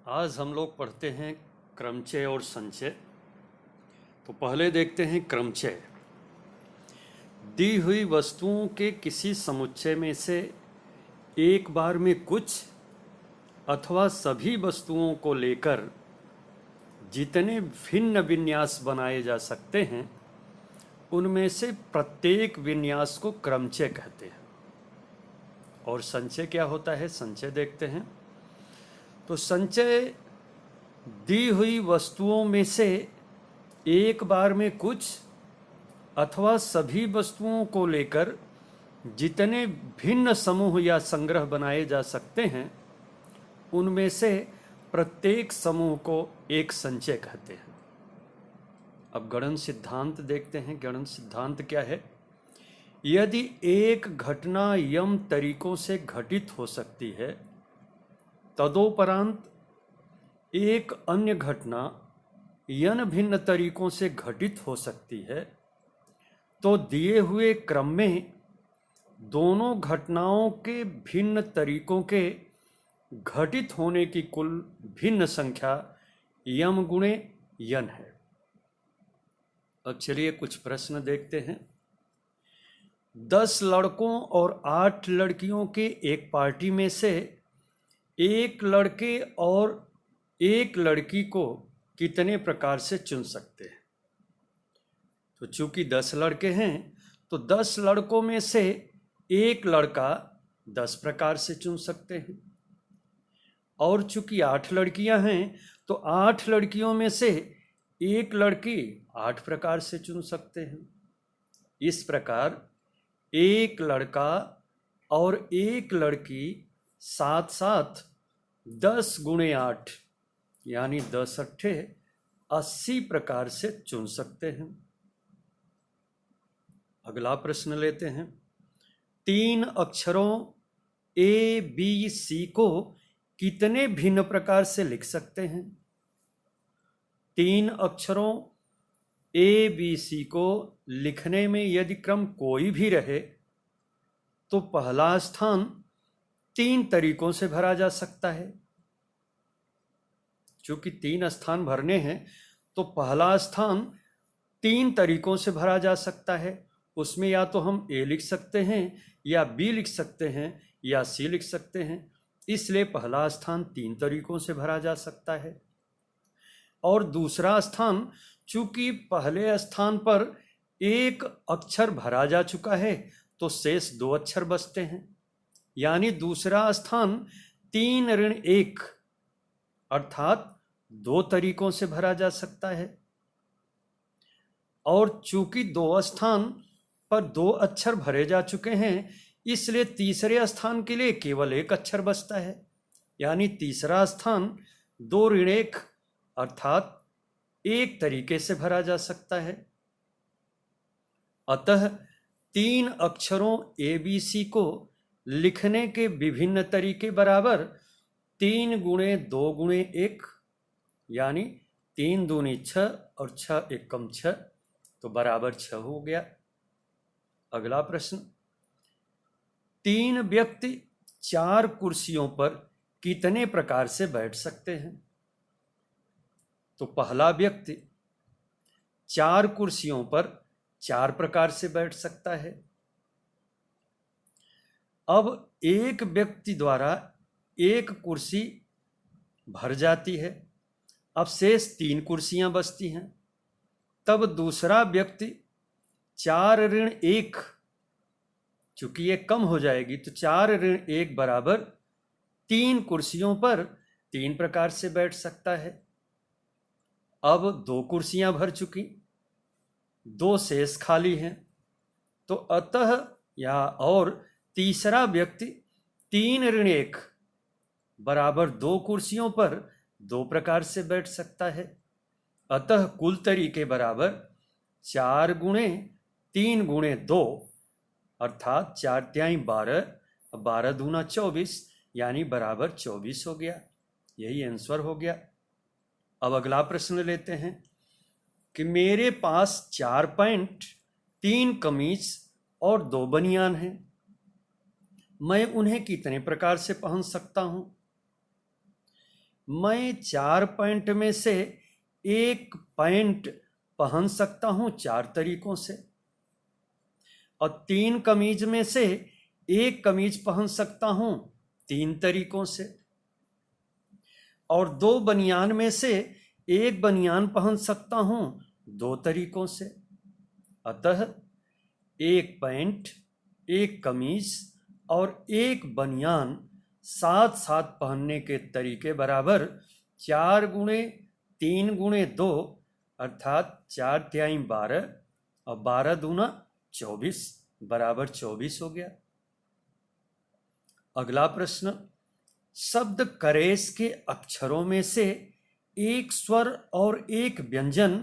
आज हम लोग पढ़ते हैं क्रमचय और संचय। तो पहले देखते हैं क्रमचय। दी हुई वस्तुओं के किसी समुच्चय में से एक बार में कुछ अथवा सभी वस्तुओं को लेकर जितने भिन्न विन्यास बनाए जा सकते हैं उनमें से प्रत्येक विन्यास को क्रमचय कहते हैं। और संचय क्या होता है, संचय देखते हैं। तो संचय दी हुई वस्तुओं में से एक बार में कुछ अथवा सभी वस्तुओं को लेकर जितने भिन्न समूह या संग्रह बनाए जा सकते हैं उनमें से प्रत्येक समूह को एक संचय कहते हैं। अब गणन सिद्धांत देखते हैं। गणन सिद्धांत क्या है? यदि एक घटना यम तरीकों से घटित हो सकती है, तदोपरांत एक अन्य घटना यन भिन्न तरीकों से घटित हो सकती है, तो दिए हुए क्रम में दोनों घटनाओं के भिन्न तरीकों के घटित होने की कुल भिन्न संख्या यम गुणे यन है। अब चलिए कुछ प्रश्न देखते हैं। 10 लड़कों और 8 लड़कियों के एक पार्टी में से एक लड़के और एक लड़की को कितने प्रकार से चुन सकते हैं? तो चूंकि 10 लड़के हैं तो 10 लड़कों में से एक लड़का 10 प्रकार से चुन सकते हैं, और चूंकि 8 लड़कियां हैं तो 8 लड़कियों में से एक लड़की 8 प्रकार से चुन सकते हैं। इस प्रकार एक लड़का और एक लड़की साथ साथ 10 गुणे 8 यानी 10 अट्ठे 80 प्रकार से चुन सकते हैं। अगला प्रश्न लेते हैं। 3 अक्षरों ए बी सी को कितने भिन्न प्रकार से लिख सकते हैं? 3 अक्षरों ए बी सी को लिखने में यदि क्रम कोई भी रहे तो पहला स्थान 3 तरीकों से भरा जा सकता है। चूंकि 3 स्थान भरने हैं तो पहला स्थान 3 तरीकों से भरा जा सकता है। उसमें या तो हम ए लिख सकते हैं या बी लिख सकते हैं या सी लिख सकते हैं, इसलिए पहला स्थान 3 तरीकों से भरा जा सकता है। और दूसरा स्थान, चूंकि पहले स्थान पर एक अक्षर भरा जा चुका है तो शेष 2 अक्षर बचते हैं, यानी दूसरा स्थान 3 ऋण 1 अर्थात 2 तरीकों से भरा जा सकता है। और चूंकि 2 स्थान पर 2 अक्षर भरे जा चुके हैं इसलिए तीसरे स्थान के लिए केवल 1 अक्षर बचता है, यानी तीसरा स्थान 2 ऋण 1 अर्थात 1 तरीके से भरा जा सकता है। अतः 3 अक्षरों ए बी सी को लिखने के विभिन्न तरीके बराबर 3 गुणे 2 गुणे 1 यानी 3 दूनी 6 और 6 एकम 6 तो बराबर 6 हो गया। अगला प्रश्न। 3 व्यक्ति 4 कुर्सियों पर कितने प्रकार से बैठ सकते हैं? तो पहला व्यक्ति 4 कुर्सियों पर 4 प्रकार से बैठ सकता है। अब एक व्यक्ति द्वारा एक कुर्सी भर जाती है, अब शेष 3 कुर्सियां बचती हैं। तब दूसरा व्यक्ति 4 ऋण 1, चूंकि ये कम हो जाएगी तो 4 ऋण 1 बराबर 3 कुर्सियों पर 3 प्रकार से बैठ सकता है। अब 2 कुर्सियां भर चुकी, 2 शेष खाली हैं, तो अतः या और तीसरा व्यक्ति 3 ऋण 1 बराबर 2 कुर्सियों पर 2 प्रकार से बैठ सकता है। अतः कुल तरीके बराबर 4 गुणे 3 गुणे 2 अर्थात 4 तिहाई 12, 12 दूना 24 यानी बराबर 24 हो गया। यही आंसर हो गया। अब अगला प्रश्न लेते हैं कि मेरे पास 4 पैंट, 3 कमीज और 2 बनियान हैं, मैं उन्हें कितने प्रकार से पहन सकता हूं? मैं 4 पैंट में से एक पैंट पहन सकता हूं 4 तरीकों से, और 3 कमीज में से एक कमीज पहन सकता हूं 3 तरीकों से, और 2 बनियान में से एक बनियान पहन सकता हूं 2 तरीकों से। अतः एक पैंट, एक कमीज और एक बनियान साथ साथ पहनने के तरीके बराबर 4 गुणे 3 गुणे 2 अर्थात 4 तिहाई 12 और 12 दूना 24 बराबर 24 हो गया। अगला प्रश्न, शब्द करेस के अक्षरों में से एक स्वर और एक व्यंजन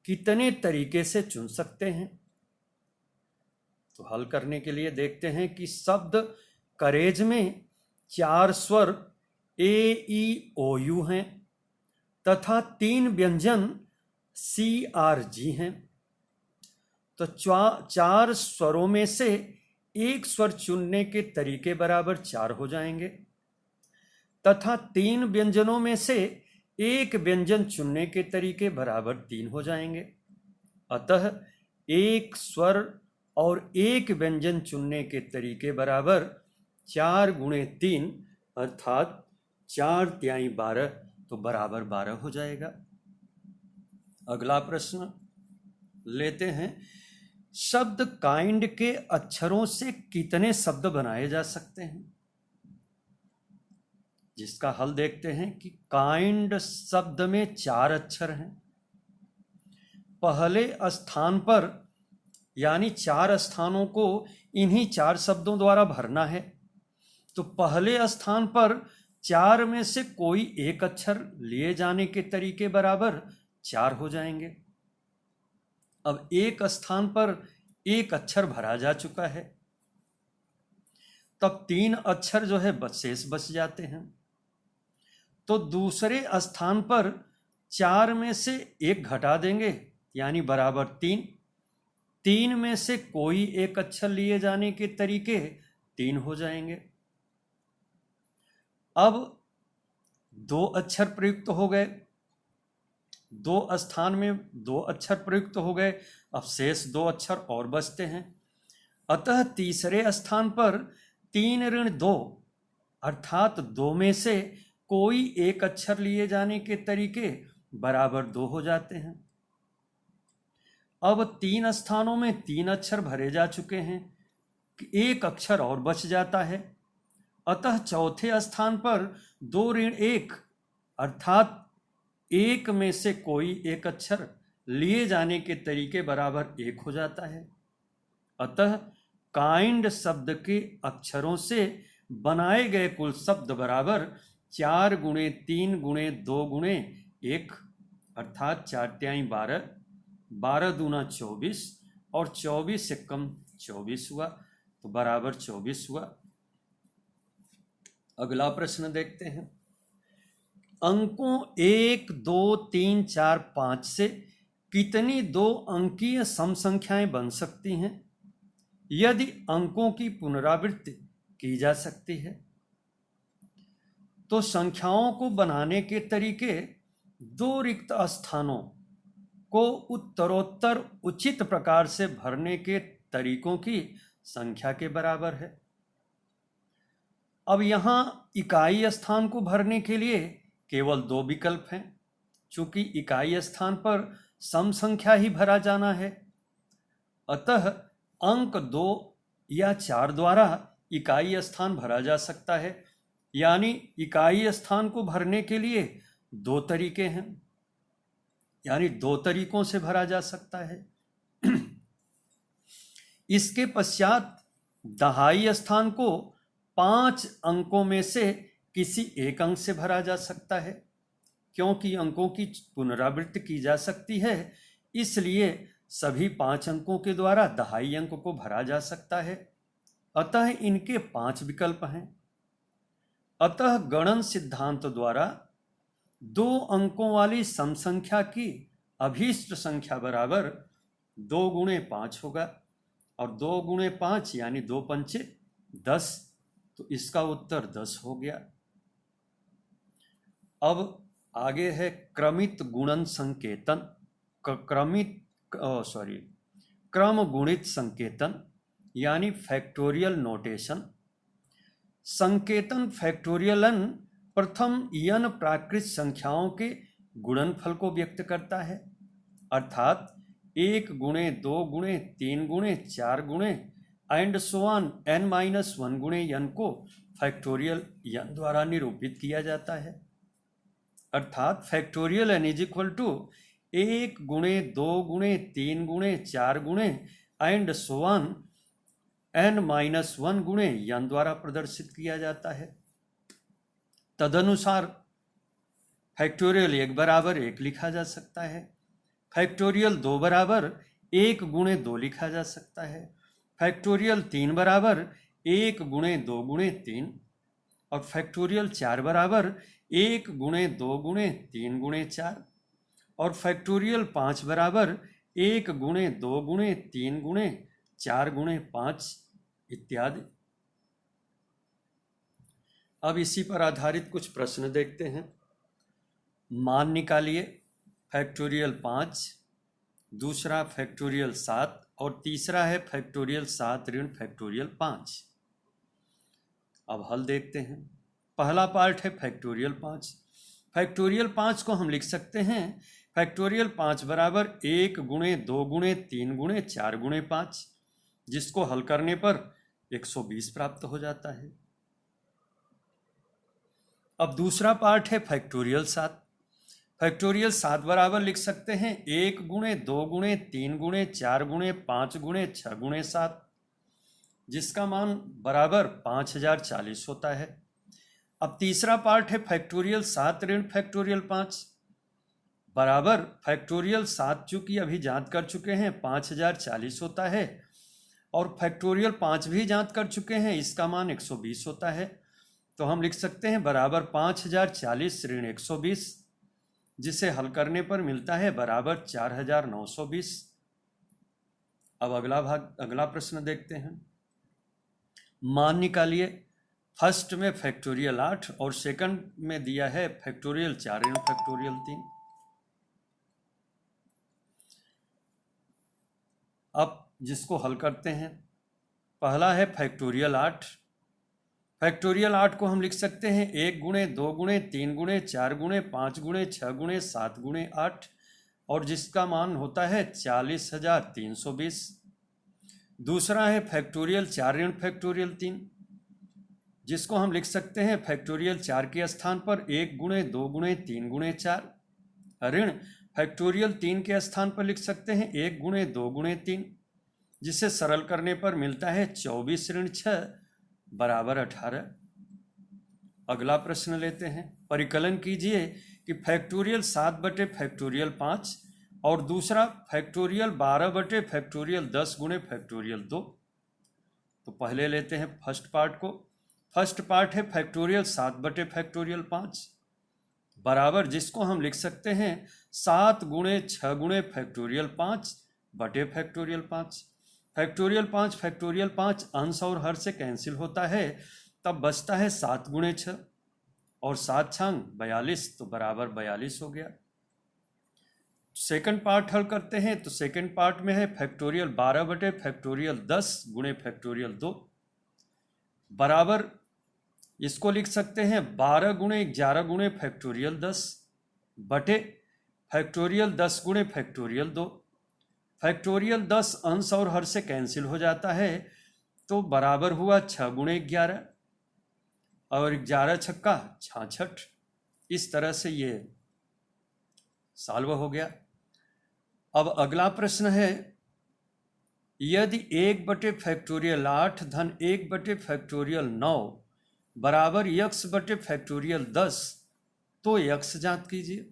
कितने तरीके से चुन सकते हैं? तो हल करने के लिए देखते हैं कि शब्द करेज में 4 स्वर ए ई ओ यू हैं तथा 3 व्यंजन सी आर जी हैं। तो 4 स्वरों में से एक स्वर चुनने के तरीके बराबर 4 हो जाएंगे तथा 3 व्यंजनों में से एक व्यंजन चुनने के तरीके बराबर 3 हो जाएंगे। अतः एक स्वर और एक व्यंजन चुनने के तरीके बराबर 4 गुणे 3 अर्थात 4 तिहाई 12 तो बराबर 12 हो जाएगा। अगला प्रश्न लेते हैं, शब्द काइंड के अक्षरों से कितने शब्द बनाए जा सकते हैं? जिसका हल देखते हैं कि काइंड शब्द में 4 अक्षर हैं। पहले स्थान पर यानी 4 स्थानों को इन्हीं 4 शब्दों द्वारा भरना है। तो पहले स्थान पर 4 में से कोई एक अक्षर लिए जाने के तरीके बराबर 4 हो जाएंगे। अब एक स्थान पर एक अक्षर भरा जा चुका है, तब 3 अक्षर जो है शेष बच जाते हैं। तो दूसरे स्थान पर 4 में से एक घटा देंगे यानी बराबर 3। 3 में से कोई एक अक्षर लिए जाने के तरीके 3 हो जाएंगे। अब 2 अक्षर प्रयुक्त हो गए, 2 स्थान में 2 अक्षर प्रयुक्त हो गए, अब शेष 2 अक्षर और बचते हैं। अतः तीसरे स्थान पर 3 ऋण 2 अर्थात 2 में से कोई एक अक्षर लिए जाने के तरीके बराबर 2 हो जाते हैं। अब 3 स्थानों में 3 अक्षर भरे जा चुके हैं, एक अक्षर और बच जाता है। अतः चौथे स्थान पर 2 ऋण 1 अर्थात 1 में से कोई एक अक्षर लिए जाने के तरीके बराबर 1 हो जाता है। अतः काइंड शब्द के अक्षरों से बनाए गए कुल शब्द बराबर 4 गुणे 3 गुणे 2 गुणे 1 अर्थात 4 तिहाई 12, 12 दूना 24 और 24 से कम 24 हुआ तो बराबर 24 हुआ। अगला प्रश्न देखते हैं, अंकों 1 2 3 4 5 से कितनी 2 अंकीय सम संख्याएं बन सकती हैं यदि अंकों की पुनरावृत्ति की जा सकती है? तो संख्याओं को बनाने के तरीके 2 रिक्त स्थानों को उत्तरोत्तर उचित प्रकार से भरने के तरीकों की संख्या के बराबर है। अब यहाँ इकाई स्थान को भरने के लिए केवल 2 विकल्प हैं। चूंकि इकाई स्थान पर सम संख्या ही भरा जाना है, अतः अंक 2 या 4 द्वारा इकाई स्थान भरा जा सकता है। यानी इकाई स्थान को भरने के लिए 2 तरीके हैं, यानी 2 तरीकों से भरा जा सकता है। इसके पश्चात दहाई स्थान को 5 अंकों में से किसी एक अंक से भरा जा सकता है। क्योंकि अंकों की पुनरावृत्ति की जा सकती है, इसलिए सभी 5 अंकों के द्वारा दहाई अंक को भरा जा सकता है। अतः इनके 5 विकल्प हैं। अतः गणन सिद्धांत द्वारा 2 अंकों वाली सम संख्या की अभीष्ट संख्या बराबर 2 गुणे 5 होगा, और 2 गुणे 5 यानी 2 पंचे 10, तो इसका उत्तर 10 हो गया। अब आगे है क्रमित गुणन संकेतन, क्रम गुणित संकेतन यानी फैक्टोरियल नोटेशन। संकेतन फैक्टोरियल n प्रथम n प्राकृत संख्याओं के गुणनफल को व्यक्त करता है, अर्थात 1 गुणे 2 गुणे 3 गुणे 4 गुणे एंड सो ऑन n-1 गुणे n को फैक्टोरियल n द्वारा निरूपित किया जाता है। अर्थात factorial n is equal to 1 गुणे 2 गुणे 3 गुणे 4 गुणे एंड सो ऑन n-1 गुणे n द्वारा प्रदर्शित किया जाता है। तदनुसार फैक्टोरियल 1 बराबर 1 लिखा जा सकता है, फैक्टोरियल 2 बराबर 1 गुणे 2 लिखा जा सकता है, फैक्टोरियल 3 बराबर 1 गुणे 2 गुणे 3 और फैक्टोरियल 4 बराबर 1 गुणे 2 गुणे 3 गुणे 4 और फैक्टोरियल 5 बराबर 1 गुणे 2 गुणे 3 गुणे 4 गुणे 5 इत्यादि। अब इसी पर आधारित कुछ प्रश्न देखते हैं। मान निकालिए फैक्टोरियल 5, दूसरा फैक्टोरियल 7 और तीसरा है फैक्टोरियल 7 ऋण फैक्टोरियल 5। अब हल देखते हैं। पहला पार्ट है फैक्टोरियल 5। फैक्टोरियल 5 को हम लिख सकते हैं फैक्टोरियल 5 बराबर 1 गुणे 2 गुणे 3 गुणे 4 गुणे 5, जिसको हल करने पर 120 प्राप्त हो जाता है। अब दूसरा पार्ट है फैक्टोरियल 7। फैक्टोरियल 7 बराबर लिख सकते हैं 1 गुणे 2 गुणे 3 गुणे 4 गुणे 5 गुणे 6 गुणे 7, जिसका मान बराबर 5040 होता है। अब तीसरा पार्ट है फैक्टोरियल 7 ऋण फैक्टोरियल 5 बराबर फैक्टोरियल 7 चूंकि अभी ज्ञात कर चुके हैं 5040 होता है और फैक्टोरियल 5 भी ज्ञात कर चुके हैं, इसका मान 120 होता है। तो हम लिख सकते हैं बराबर 5040 ऋण 120, जिसे हल करने पर मिलता है बराबर 4920। अब अगला प्रश्न देखते हैं। मान निकालिए फर्स्ट में फैक्टोरियल 8 और सेकंड में दिया है फैक्टोरियल 4 ऋण फैक्टोरियल 3। अब जिसको हल करते हैं, पहला है फैक्टोरियल 8। फैक्टोरियल 8 को हम लिख सकते हैं 1 गुणे 2 गुणे 3 गुणे 4 गुणे 5 गुणे 6 गुणे 7 गुणे 8 और जिसका मान होता है 40320। दूसरा है फैक्टोरियल 4 ऋण फैक्टोरियल 3, जिसको हम लिख सकते हैं फैक्टोरियल 4 के स्थान पर 1 गुणे 2 गुणे 3 गुणे 4 ऋण फैक्टोरियल 3 के स्थान पर लिख सकते हैं 1 गुणे 2 गुणे 3, जिसे सरल करने पर मिलता है 24 ऋण 6 बराबर 18। अगला प्रश्न लेते हैं। परिकलन कीजिए कि फैक्टोरियल 7 बटे फैक्टोरियल 5 और दूसरा फैक्टोरियल 12 बटे फैक्टोरियल 10 गुणे फैक्टोरियल 2। तो पहले लेते हैं फर्स्ट पार्ट को। फर्स्ट पार्ट है फैक्टोरियल 7 बटे फैक्टोरियल 5 बराबर, जिसको हम लिख सकते हैं 7 गुणे 6 गुणे फैक्टोरियल 5 बटे फैक्टोरियल 5। फैक्टोरियल 5 अंश और हर से कैंसिल होता है, तब बचता है 7 गुणे 6 और 7 छंग 42, तो बराबर 42 हो गया। सेकंड पार्ट हल करते हैं तो सेकंड पार्ट में है फैक्टोरियल 12 बटे फैक्टोरियल 10 गुणे फैक्टोरियल 2 बराबर, इसको लिख सकते हैं 12 गुणे 11 गुणे फैक्टोरियल 10 बटे फैक्टोरियल 10 गुणे फैक्टोरियल 2। फैक्टोरियल 10 अंश और हर से कैंसिल हो जाता है, तो बराबर हुआ 6 गुणे 11 और 11 छक्का 66। इस तरह से ये सॉल्व हो गया। अब अगला प्रश्न है, यदि 1 बटे फैक्टोरियल 8 धन 1 बटे फैक्टोरियल 9 बराबर x बटे फैक्टोरियल 10, तो x ज्ञात कीजिए।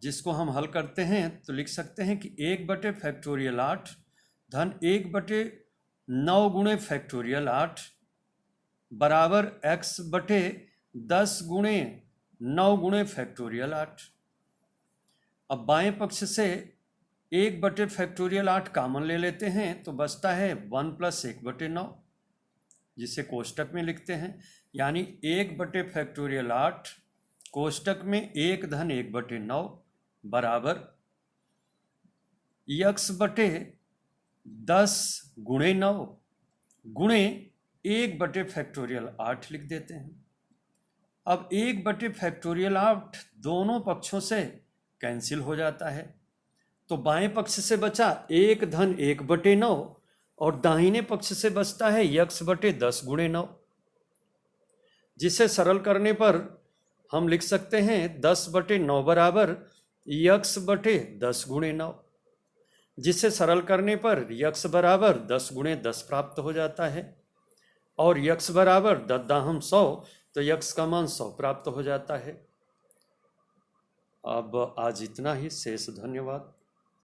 जिसको हम हल करते हैं तो लिख सकते हैं कि 1 बटे फैक्टोरियल 8 धन 1 बटे 9 गुणे फैक्टोरियल 8 बराबर x बटे 10 गुणे 9 गुणे फैक्टोरियल 8। अब बाएं पक्ष से 1 बटे फैक्टोरियल 8 कॉमन ले लेते हैं तो बचता है 1 + 1 बटे 9, जिसे कोष्टक में लिखते हैं, यानी 1 बटे फैक्टोरियल 8 कोष्टक में 1 धन 1/9 बराबर यक्स बटे 10 गुणे 9 गुणे 1/8 लिख देते हैं। अब 1/8 दोनों पक्षों से कैंसिल हो जाता है, तो बाएं पक्ष से बचा 1 धन 1/9 और दाहिने पक्ष से बचता है यक्स बटे 10 गुणे 9, जिसे सरल करने पर हम लिख सकते हैं 10/9 बराबर यक्स बटे 10 गुणे 9, जिसे सरल करने पर यक्स बराबर 10 गुणे 10 प्राप्त हो जाता है और यक्स बराबर 10 तो यक्स का मान 100 प्राप्त हो जाता है। अब आज इतना ही, शेष धन्यवाद।